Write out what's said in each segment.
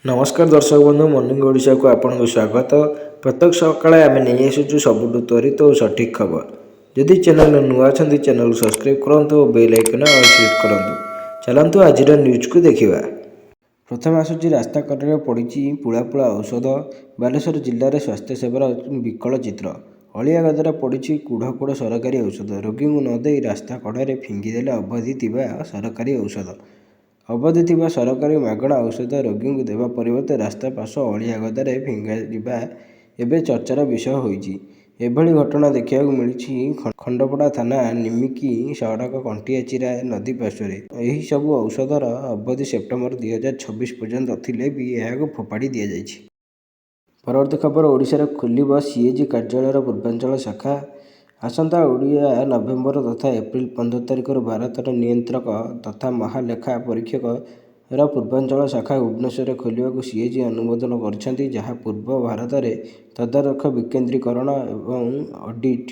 नमस्कार दर्शक बंधु मॉर्निंग ओडिशा को आपको स्वागत। प्रत्येक सकाଳେ आम नहीं आसुचु सबुठु त्वरित और सठिक खबर। जदि चैनल नुआ अच्छी चैनल सब्सक्राइब करूँ और बेल आइकन क्लिक करूँ। चलतु आज न्यूज को देखा। प्रथम आसूची रास्ता कड़े पड़ी पुला पुला औषध। बालेश्वर जिले में स्वास्थ्य सेवार विकल चित्र। अलिया गदार पड़ी कूढ़ कूढ़ सरकारी औषध। रोगी को नदे रास्ता कड़े फिंगिदेले अवधि सरकारी औषध। अवधि थिबा सरकारी मागणा औषध रोगी को देवा परिवर्ते रास्ता पार्श अलिया गदारे फिंगा एवं चर्चार विषय होईछि। एभली घटना देखा मिली खंडपड़ा थाना निमिकी सड़क कंटियाचिरा नदी पार्श्वर। यही सबू औषधर अवधि सेप्टेम्बर 2026 पर्यंत थिले भी यह फोपाड़ी दि जाइछि। परवर्ती खबर ओडिशा रे खोलिब सीएजी कार्यालय पूर्वांचल शाखा। आसंता ओडिया नवेम्बर तथा एप्रिल 15 तारिख भारतर नियंत्रक तथा महालेखा परीक्षक पूर्वांचल शाखा भुवनेश्वर खोलिया सीएजी अनुमोदन कर जहाँ पूर्व भारत में तदारख विकेन्द्रीकरण और ऑडिट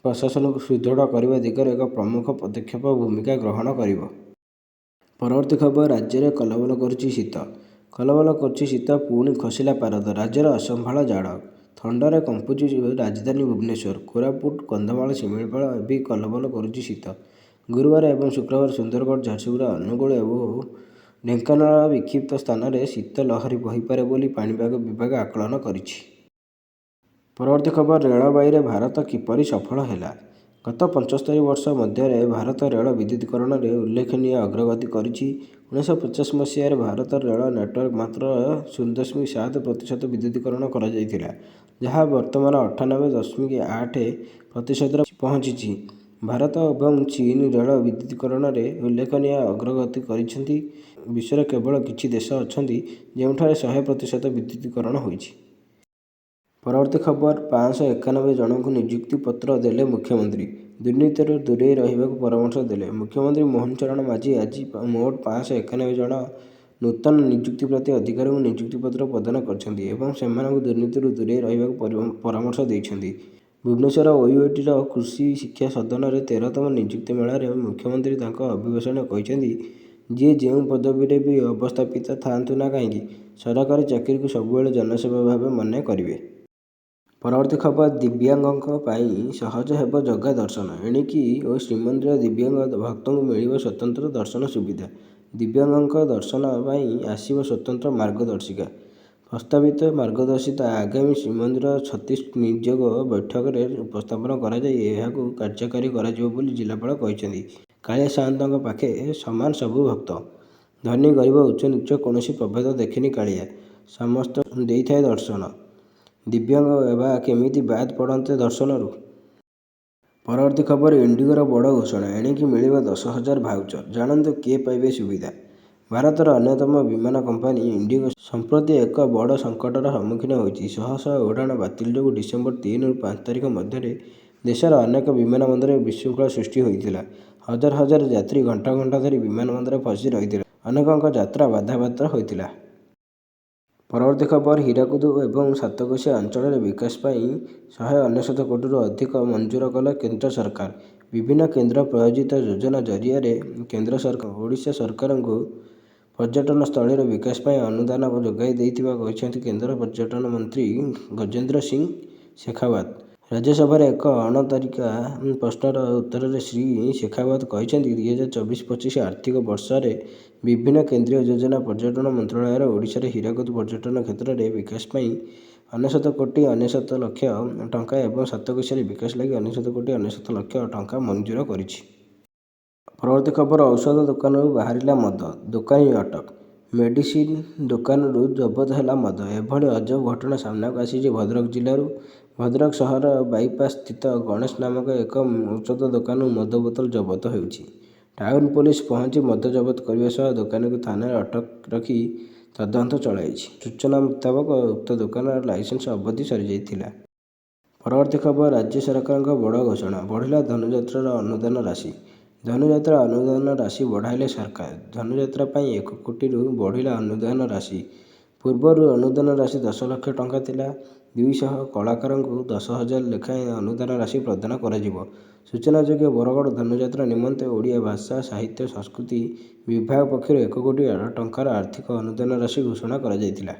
प्रशासन को सुदृढ़ करने दिगरे एक प्रमुख पदक्षेप भूमिका ग्रहण कर। परवर्ती खबर राज्य में कलबल करुछि शीत। कलबल करुछि शीत पुणी खसिला पारद। राज्यर असंभाल जाड़ थंडारे कंपुची राजधानी भुवनेश्वर कोरापुट कंधमाल शिमिलीपाल भी कलबल करुछि शीत। गुरुवार एवं शुक्रवार सुंदरगढ़ झारसुगुड़ा अनुगुल और ढेंकानाल विक्षिप्त स्थान में शीत लहरी बहीपे बोली पाणीपाग विभाग आकलन करिछि। परवर्ती खबर रेलबाई रे भारत किपरि सफल हैला। गत 75 वर्ष मध्य भारत रेल विद्युतीकरण में उल्लेखनीय अग्रगति करिछि। 1950 मसीह भारत रेल नेटवर्क मात्र 0.7% विद्युतीकरण करा जायतिला, जहाँ वर्तमान 98.8% पहुँची। भारत और चीन रेल विद्युतीकरण में उल्लेखनीय अग्रगति करिसेंति। विश्वर केवल किछि देश अछंती जेउठारे 100% विद्युतीकरण होईछि। परवर्ती खबर 591 जन को नियुक्ति पत्र देले मुख्यमंत्री। दुर्नीति दूरे रहिबाकु परामर्श देले मुख्यमंत्री मोहन चरण माझी। आज मोट 591 जन नूतन नियुक्ति प्राप्त अधिकारी को नियुक्ति पत्र प्रदान करछन्ती एवं सेमानकु दुर्नीति दूरे रहिबाकु परामर्श दैछन्ती। भुवनेश्वर ओयूएटी कृषि शिक्षा सदन में 13तम नियुक्ति मेला रे मुख्यमंत्री तांको अभिभाषण कहिसेंती जी जो पदवी भी अवस्थापित थांतु ना कहीं सरकारी चाकरी को सबुबले जनसेवा भाव मन करेंगे। परवर्ती खबर दिव्यांगों सहज हेब जगा दर्शन। एणिकी और श्रीमंदिर दिव्यांग भक्तों को मिल स्वतंत्र दर्शन सुविधा। दिव्यांगों दर्शन आसव स्वतंत्र मार्गदर्शिका। प्रस्तावित मार्गदर्शिता आगामी श्रीमंदिर 36 नियोग बैठक में उपस्थापन कर कार्यकारी कर जिलापाल कहते। कालिया साहंतों पाखे समान सबु भक्त। धनी गरीब उच्च नीच कौन प्रभेद देखनी कालिया समस्त दे थाए दर्शन। दिव्यांग एवं केमिति बाद पड़ते दर्शन। परवर्ती खबर इंडिगोर बड़ घोषणा। एणिकी मिल 10,000 भाउचर। जानतु किए पाइबे सुविधा। भारतर अन्यतम विमान कंपानी इंडिगो संप्रति एक बड़ संकटर सम्मुखीन होती। शह शह उड़ाण बातिल जो डिसेम्बर 3 और 5 तारिख मध्य देशर अनेक विमान बंदर विशृंखला सृष्टि होता। हजार हजार यात्री घंटा घंटा धरी विमान बंदर फसी रही अनेकों यात्रा बाधाप्राप्त होता। परवर्ती खबर हीराकुद और सातकोशिया अंचल विकास पर 199 कोटी अधिक मंजूर कला केंद्र सरकार। विभिन्न केंद्र प्रायोजित योजना जरिया केंद्र सरकार ओडिशा सरकार को पर्यटन स्थल विकास पर अनुदान जोगाई देथिबा कहिसेंति केंद्र पर्यटन मंत्री गजेंद्र सिंह शेखावत। राज्यसभा एक अणतारिका प्रश्नर उत्तर में श्री शेखावत कहते 2024-25 आर्थिक वर्ष में विभिन्न केंद्रीय योजना पर्यटन मंत्रालय ओडिशा हीराकुद पर्यटन क्षेत्र में विकास पर 99 कोटी 99 लाख टंका और सातकोशिया विकास लगी 99 कोटी 99 लाख टंका मंजूर करिछि। परवर्ती खबर औषध दुकान बाहरिला मद। दुकानी अटक। मेडिसिन दुकान जबत है मद। एभली अजब घटना सामना को आसी भद्रक जिलूर। भद्रक सहर बाईपास स्थित गणेश नामक एक औषध दुकान मद बोतल जबत होइछि। टाउन पुलिस पहुंची मद जबत करने सह दुकानी को थाना अटक रखी तदंत चलाइछि। सूचना मुताबक उक्त दुकान लाइसेंस अवधि सरी जाइथिला। परवर्ती खबर राज्य सरकार बड़ घोषणा। बढ़िला धनुयात्रार अनुदान राशि। धनुयात्रा अनुदान राशि बढ़ाइले सरकार। धनुयात्रा 1 कोटी बढ़िला अनुदान राशि। ପୂର୍ବରୁ ଅନୁଦାନ ରାଶି 10 ଲକ୍ଷ ଟଙ୍କା ଥିଲା। 200 କଳାକାରଙ୍କୁ 10,000 ଲେଖାଏଁ ଅନୁଦାନ ରାଶି ପ୍ରଦାନ କରାଯିବ। ସୂଚନାଯୋଗ୍ୟ, ବରଗଡ଼ ଧନୁଯାତ୍ରା ନିମନ୍ତେ ଓଡ଼ିଆ ଭାଷା, ସାହିତ୍ୟ, ସଂସ୍କୃତି ବିଭାଗ ପକ୍ଷରୁ 1 କୋଟି ଟଙ୍କାର ଆର୍ଥିକ ଅନୁଦାନ ରାଶି ଘୋଷଣା କରାଯାଇଥିଲା।